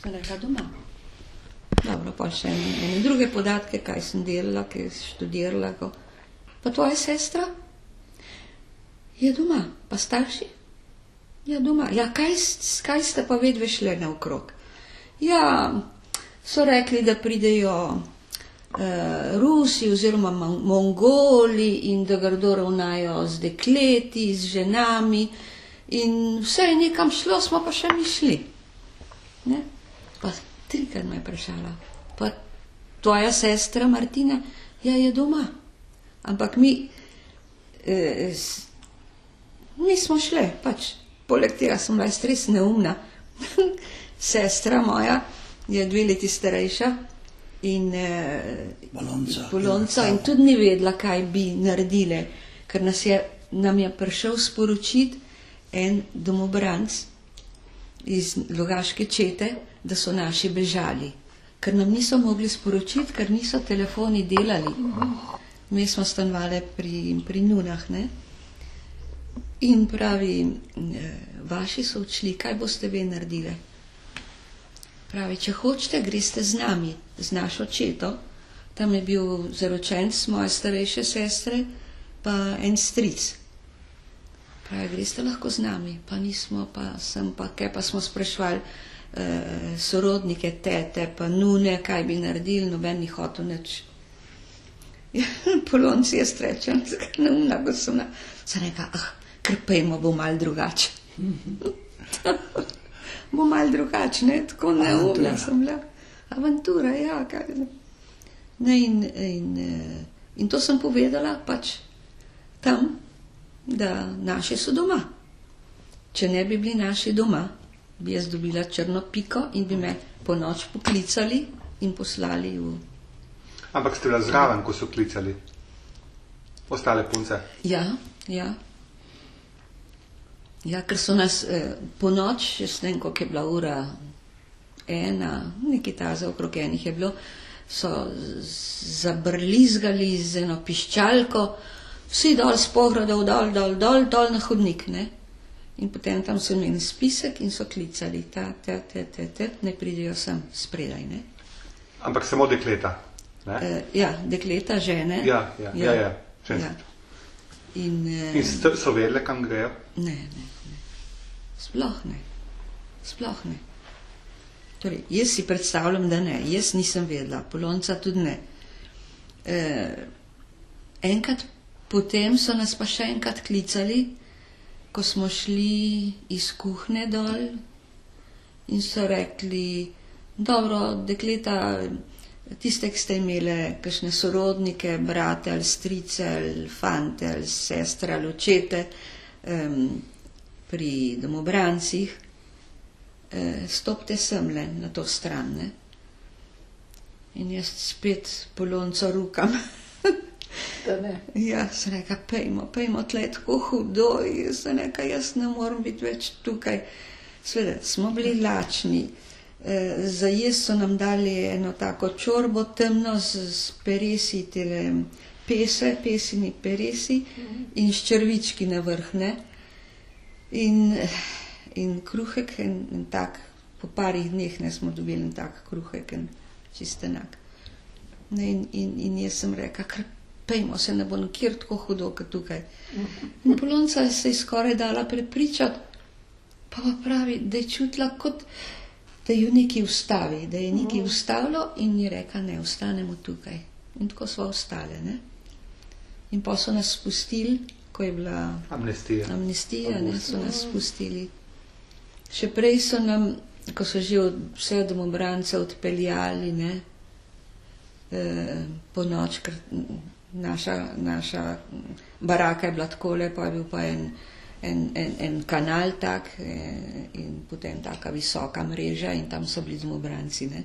Sem rekla doma. Dobro, pa še ene druge podatke, kaj sem delala, kaj sem študirala. Pa tvoja sestra? Je doma. Pa starši? Ja, doma. Ja, kaj ste pa vedve šle naokrog? Ja, so rekli, da pridejo Rusi oziroma Mongoli in da grdo ravnajo z dekleti, z ženami in vse je nekam šlo, smo pa še mi šli. Ne? Pa 3-krat me je vprašala. Pa tvoja sestra Martina, ja, je doma. Ampak mi smo šle, pač. Poleg tega sem bila res neumna. Sestra moja je 2 leti starejša in Bolonca in tudi ni vedela, kaj bi naredile, ker nam je prišel sporočiti en domobranc iz Logaške čete, da so naši bežali, ker nam niso mogli sporočiti, ker niso telefoni delali. Mi smo stanovali pri Nunah, ne? In pravi, vaši so odšli, kaj boste vi naredili? Pravi, če hočete, greste z nami, z našo četo. Tam je bil zaročenec moje starejše sestre, pa en stric. Pravi, greste lahko z nami, pa nismo, pa smo sprašvali sorodnike, tete, pa nune, kaj bi naredili, noben ni hotel nič. Polonci je strečen, zakaj neumna, ko sem rekla, ker pejmo, bo malo drugače. Bo malo drugače, ne, tako neumna sem bila. Avantura, ja, kaj ne. In to sem povedala pač tam, da naši so doma. Če ne bi bili naši doma, bi jaz dobila črno piko in bi me po noč poklicali in poslali v... Ampak ste bila zraven, ko so klicali? Ostale punce? Ja. Ja, ker so nas po noč, jaz ne vem, koliko je bila ura, 1, nekaj taza okrog 1 je bilo, so zabrlizgali z eno piščalko, vsi dol s pogradov, dol na hodnik, ne. In potem tam so imeli spisek in so klicali, ne pridejo sem spredaj, ne. Ampak samo dekleta, ne? Ja, dekleta, žene. Ja, ženske. In so vedele, kam grejo? Ne. Sploh ne. Torej, jaz si predstavljam, da ne. Jaz nisem vedela, Polonca tudi ne. Enkrat potem so nas pa še enkrat klicali, ko smo šli iz kuhne dol in so rekli, dobro, dekleta, tiste, ki ste imele kakšne sorodnike, brate ali strice ali fante ali sestre ali očete pri domobrancih, stopite semle na to stran, ne. In jaz spet Polonco rukam. Da ne. Ja, sem rekla, pejmo, tle je tako hudo, sem rekla, jaz ne moram biti več tukaj. Seveda, smo bili lačni. Za jesti so nam dali eno tako čorbo temno z peresi, pesini peresi in ščervički na vrh, ne. In kruhek, en tak, po parih dneh ne smo dobili en tak kruhek, en čist enak. In jaz sem rekla, kar pejmo se, ne bo nikjer tako hudo, kot tukaj. In Polonca se je skoraj dala prepričati, pa pravi, da je čutila kot, da jo nekaj ustavi, da je nekaj ustavilo in je rekla, ne, ostanemo tukaj. In tako smo ostale, ne. In pa so nas spustili, ko je bila amnestija, ne, so nas spustili. Še prej so nam, ko so že vse domobrance odpeljali, ne, po noč, ker naša baraka je bila takole, pa je bil pa en kanal tak in potem taka visoka mreža in tam so bili domobranci, ne.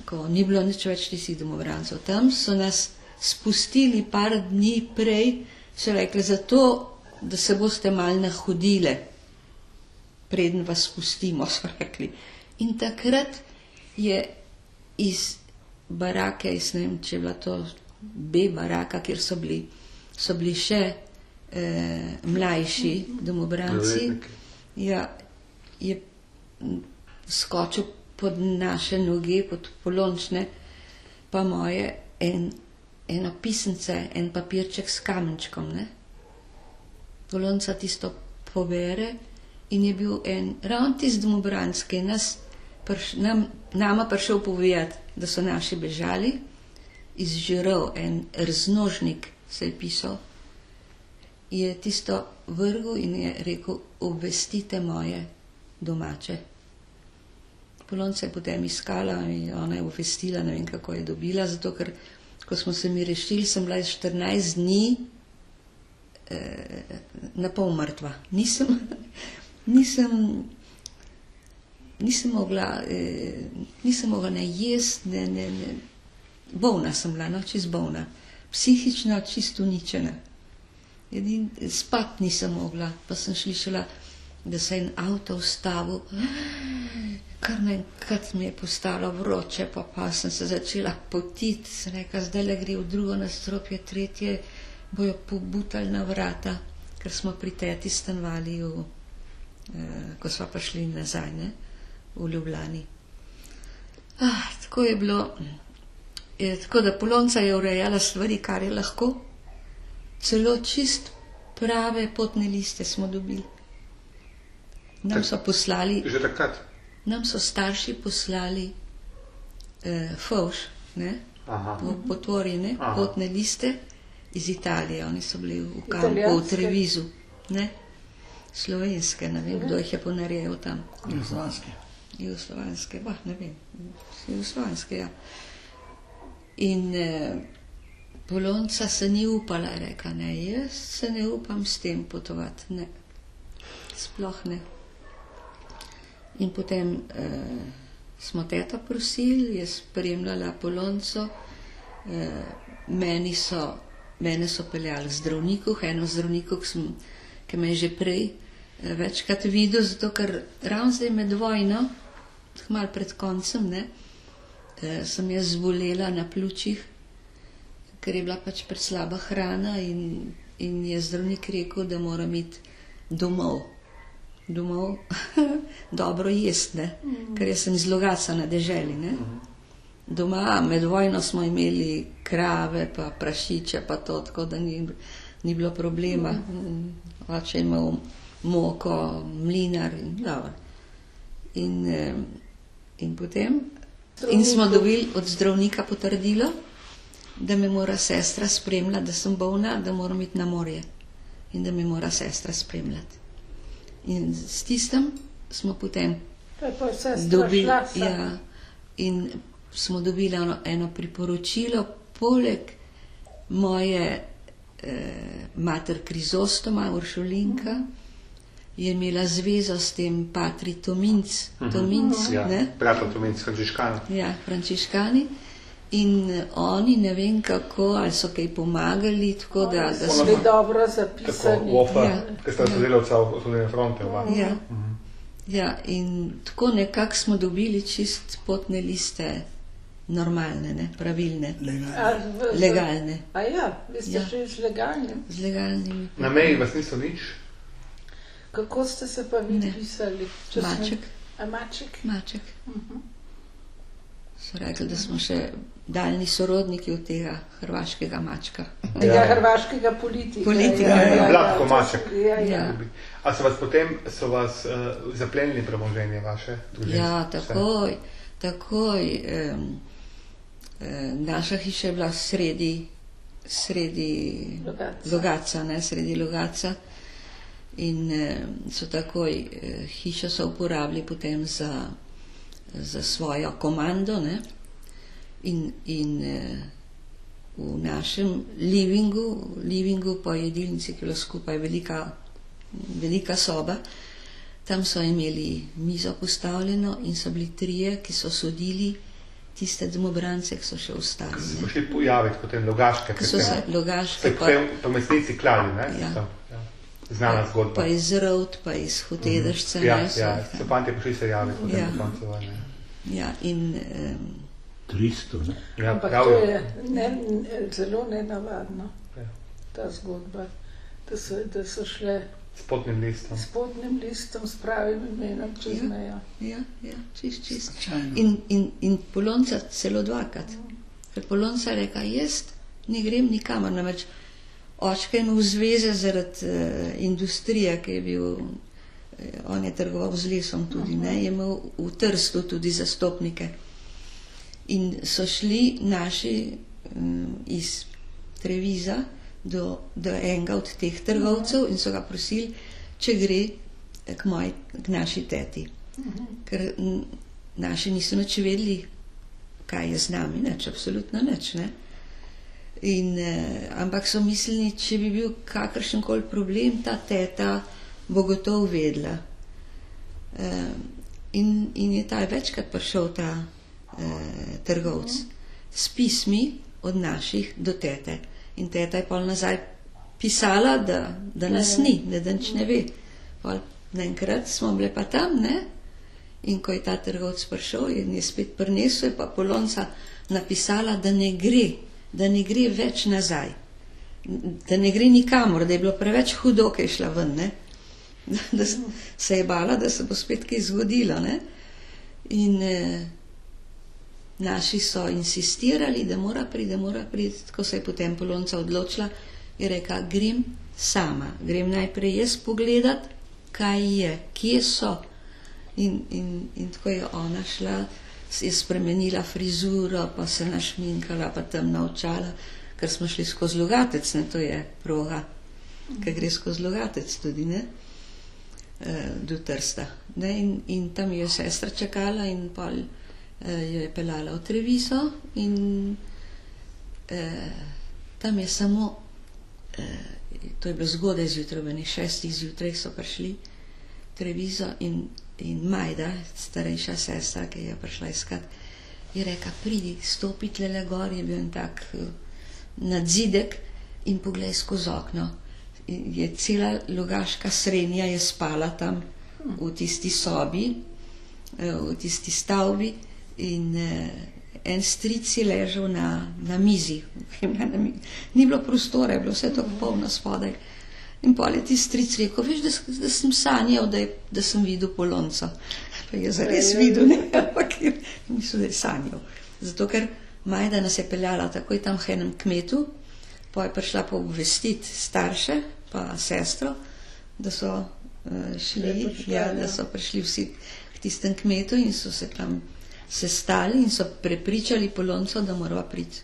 Ko ni bilo nič več tistih domobrancev. Tam so nas spustili par dni prej, so rekli, zato, da se boste malo nahodile, preden vas spustimo, so rekli. In takrat je iz barake, jaz ne vem, če je bila to B baraka, kjer so bili še mlajši domobranci, ja, je skočil pod naše noge, pod polončne, pa moje ena pisence, en papirček s kamenčkom, ne. Polonca tisto pobere in je bil ravno tisti domobranec, ki je nama prišel povedati, da so naši bežali, izžiral en raznožnik, se je pisal, je tisto vrgel in je rekel, obvestite moje domače. Polonca je potem iskala in ona je obvestila, ne vem, kako je dobila, zato ker, ko smo se mi rešili, sem bila 14 dni na pol mrtva. Nisem mogla ne jesti, ne. Bolna sem bila, no, čist bolna. Psihično čist uničena. Spat nisem mogla, pa sem slišala, da se je en avto ustavil. Kar naenkrat mi je postalo vroče, pa sem se začela potiti, sem rekla, zdaj gre v drugo nadstropje, tretje, bojo pobutali na vrata, ker smo pri teti stanovali, ko smo prišli nazaj, ne, v Ljubljani. Tako je bilo, tako da Polonca je urejala stvari, kar je lahko, celo čist prave potne liste smo dobili. Nam so poslali... Že takrat? Nam so starši poslali fovš, ne, v potvori, ne, potne liste iz Italije. Oni so bili v kampu v Trevizu, ne, slovenske, ne vem, kdo jih je ponarejal tam. Jugoslovanske, ne vem, jugoslovanske, ja. In Polonca se ni upala, rekla, ne, jaz se ne upam s tem potovati, ne, sploh ne. In potem smo teto prosili, je spremljala Polonco, mene so peljali k zdravniku, eno zdravniku, ki me je že prej večkrat videl, zato ker ravno zdaj med vojno, malo pred koncem, ne, sem jaz zbolela na pljučih, ker je bila pač preslaba hrana in je zdravnik rekel, da moram iti domov, dobro jesti, ne, ker jaz sem iz Logatca na deželi, ne. Doma, med vojno smo imeli krave, pa prašiče, pa to, tako da ni bilo problema. Oče je imel moko, mlinar in dobro. In potem, in smo dobili od zdravnika potrdilo, da me mora sestra spremljati, da sem bolna, da moram iti na morje in da me mora sestra spremljati. In s tistem smo potem dobili, ja, in smo dobili eno priporočilo, poleg moje mater Krizostoma, Uršulinka, je imela zvezo s tem patri Tominc, ne? Brata Tominc, frančiškani. Ja, frančiškani. In oni, ne vem kako, ali so kaj pomagali, tako da smo bili dobro zapisani. Tako, Wofa, ki sta sodelavca v Sodene fronte. Ja, in tako nekako smo dobili čist potne liste normalne, ne, pravilne. Legalne. A ja, vi ste šli z legalnim? Z legalnimi. Na meji vas niso nič? Kako ste se pa vi pisali? Maček. A Maček? Maček. So rekli, da smo še daljni sorodniki od tega hrvaškega mačka. Tega hrvaškega politika. Blatko Maček. Ja. A so vas zaplenili premoženje vaše? Ja, takoj. Naša hiša je bila sredi Logatca, ne, sredi Logatca. In so takoj, hišo so uporabili potem za svojo komando, ne, in v našem livingu po jedilnici, ki je bila skupaj velika soba, tam so imeli mizo postavljeno in so bili trije, ki so sodili tiste domobrance, ki so še ostali. Ki so šli pojaviti potem Logaške, ki so se Logaške po mesnici klali, ne? Ja. Znana zgodba. Pa iz Rovt, pa iz Hotedršce. Ja, so fanti prišli se javiti potem po koncu vojne. Ja, in 300, ne? Ja, ampak to je zelo nenavadno, ta zgodba, da so šle S potnim listom. S potnim listom, s pravim imenom čez mejo. Ja, čist. Slučajno. In Polonca celo dvakrat. Ker Polonca reka, jaz ne grem nikamor, namreč očka je imel zveze zaradi industrije, ki je bil, on je trgoval z lesom tudi, ne, je imel v Trstu tudi zastopnike. In so šli naši iz Treviza do enega od teh trgovcev in so ga prosili, če gre k naši teti. Ker naši niso nič vedeli, kaj je z nami, nič, absolutno nič, ne. Ampak so mislili, če bi bil kakršenkoli problem, ta teta bo gotovo vedela. In je ta večkrat prišel ta trgovec s pismi od naših do tete. In teta je pol nazaj pisala, da nas ni, da nič ne ve. Pol naenkrat smo bile pa tam, ne? In ko je ta trgovec prišel in je spet prinesel, je pa Polonca napisala, da ne gre več nazaj. Da ne gre nikamor, da je bilo preveč hudo, ko je šla ven, ne? Da se je bala, da se bo spet kaj zgodilo, ne? In naši so insistirali, da mora priti, tako se je potem Polonca odločila, je rekla, grem sama, grem najprej jaz pogledat, kaj je, kje so. In tako je ona šla, je spremenila frizuro, pa se našminkala, pa temna očala, ker smo šli skozi Logatec, ne, to je proga, ker gre skozi Logatec tudi, ne, do Trsta. Ne, in tam je sestra čakala in pol jo je peljala v Treviso in tam je samo, to je bilo zgodaj zjutraj, ob 6 zjutraj so prišli v Treviso in Majda, starejša sestra, ki je prišla iskat, je rekla, pridi, stopi tlele gor, je bil en tak nadzidek in poglej skozi okno. Je cela Logaška Srenja je spala tam v tisti sobi, v tisti stavbi in en stric je ležal na mizi. Ni bilo prostora, je bilo vse to polno spodaj. In pol je ti stric rekel, veš, da sem sanjal, da sem videl Polonco. Pa je zares videl, ne, ampak mislil, da je sanjal. Zato, ker Majda nas je peljala takoj tam k enem kmetu, pa je prišla pa obvestiti starše, pa sestro, da so šli, da so prišli vsi k tistem kmetu in so se tam sestali in so prepričali Polonco, da morava priti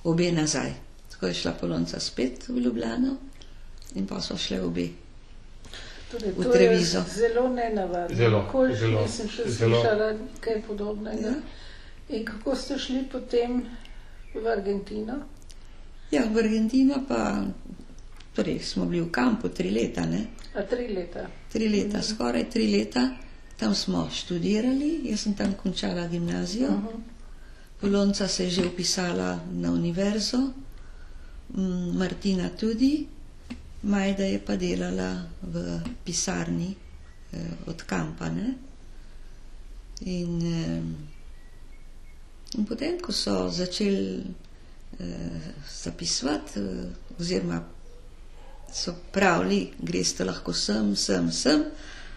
obe nazaj. Tako je šla Polonca spet v Ljubljano in pa so šle obe v Trevizo. To je zelo nenavadno. Nisem še slišala kaj podobnega. Ja. In kako ste šli potem v Argentino? Ja, v Argentino pa, torej smo bili v kampu 3 leta, ne? A 3 leta? 3 leta, skoraj 3 leta. Tam smo študirali, jaz sem tam končala gimnazijo. Polonca se je že upisala na univerzo, Martina tudi, Majda je pa delala v pisarni od kampa, ne? In potem, ko so začeli zapisovati, oziroma so pravili, greste lahko sem,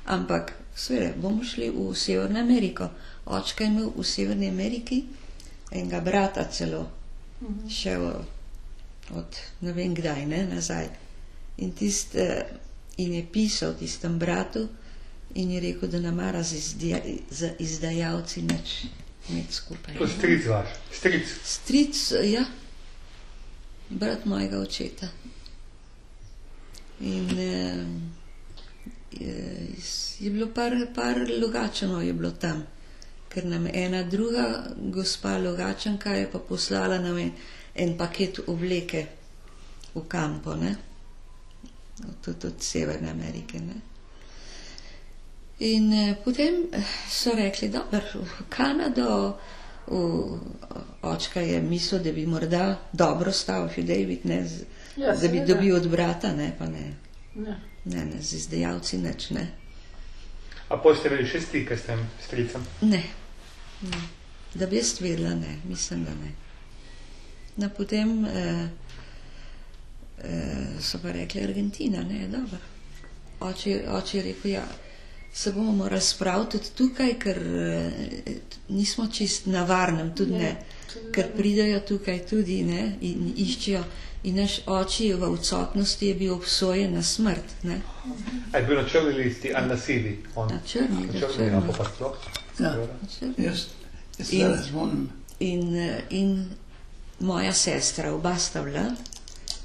ampak seveda, bomo šli v Severno Ameriko. Očka je imel v Severni Ameriki enega brata celo, šel od ne vem kdaj, ne, nazaj. In je pisal tistem bratu in je rekel, da namara z izdajalci nič imeti skupaj. To je stric vaš? Stric, ja. Brat mojega očeta. In je bilo par Logačanov je bilo tam, ker nam ena druga gospa Logačanka je pa poslala nam en paket obleke v kampo, ne? Tudi od Severne Amerike, ne? In potem so rekli, dobro, v Kanado, očka je mislil, da bi morda dobro stal David, ne, da bi dobil od brata, ne, pa ne. Ne, z izdajalci nič, ne. A potem ste imeli še stike s tem stricem? Ne. Da bi jaz vedela, ne, mislim, da ne. No, potem so pa rekli Argentina, ne, dobro. oče je rekel, ja, se bomo morali spraviti tudi tukaj, ker nismo čist na varnem, tudi ne, ker pridejo tukaj tudi, ne, in iščejo. In naš oči v odsotnosti je bil obsojen na smrt, ne. A je bil na črni listi ali na sivi? Na črni. A pa sploh? Ja, jaz se razumem. In moja sestra, oba sta bila,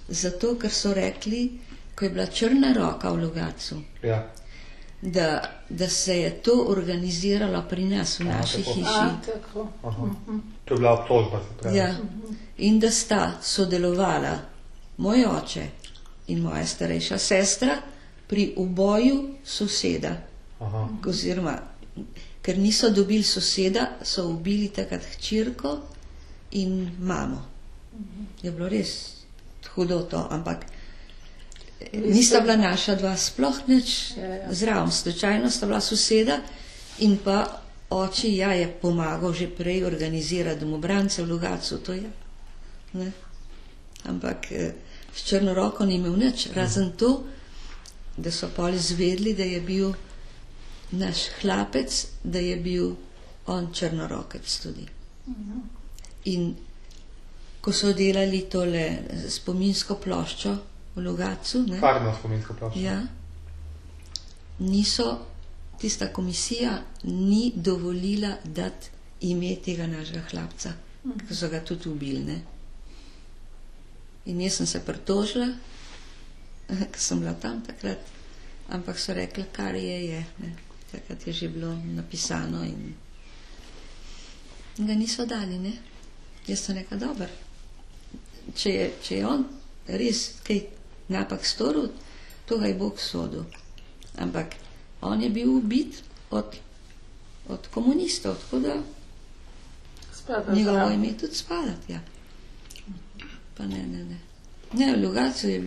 zato, ker so rekli, ko je bila črna roka v Logatcu, Ja. da se je to organiziralo pri nas v naši hiši. Tako. To je bila obtožba, se pravi. Ja. In da sta sodelovala moj oče in moja starejša sestra pri uboju soseda. Aha. Oziroma, ker niso dobili soseda, so ubili takrat hčerko in mamo. Je bilo res hudo to, ampak nista bila naša dva sploh nič zraven. Slučajno sta bila soseda in pa oči, ja, je pomagal že prej organizirati domobrance v Logatcu, to je. Ne? Ampak s črnoroko ni imel nič, razen to, da so pol izvedli, da je bil naš hlapec, da je bil on črnorokec tudi. In ko so delali tole spominsko ploščo v Logatcu, ne? Farno spominsko ploščo. Ja, tista komisija ni dovolila dati ime tega našega hlapca, ko so ga tudi ubili, ne. In jaz sem se pritožila, ko sem bila tam takrat, ampak so rekli, kar je, ne. Takrat je že bilo napisano in ga niso dali, ne. Jaz sem rekla, dober, če je on res kaj napak storil, to ga je Bog sodil. Ampak on je bil ubit od komunistov, tako da njegovo ime tudi spadati, ja. Pa ne. Ne, v Logatcu je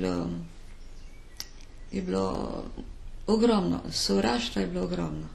bilo ogromno, sovraštva je bilo ogromno.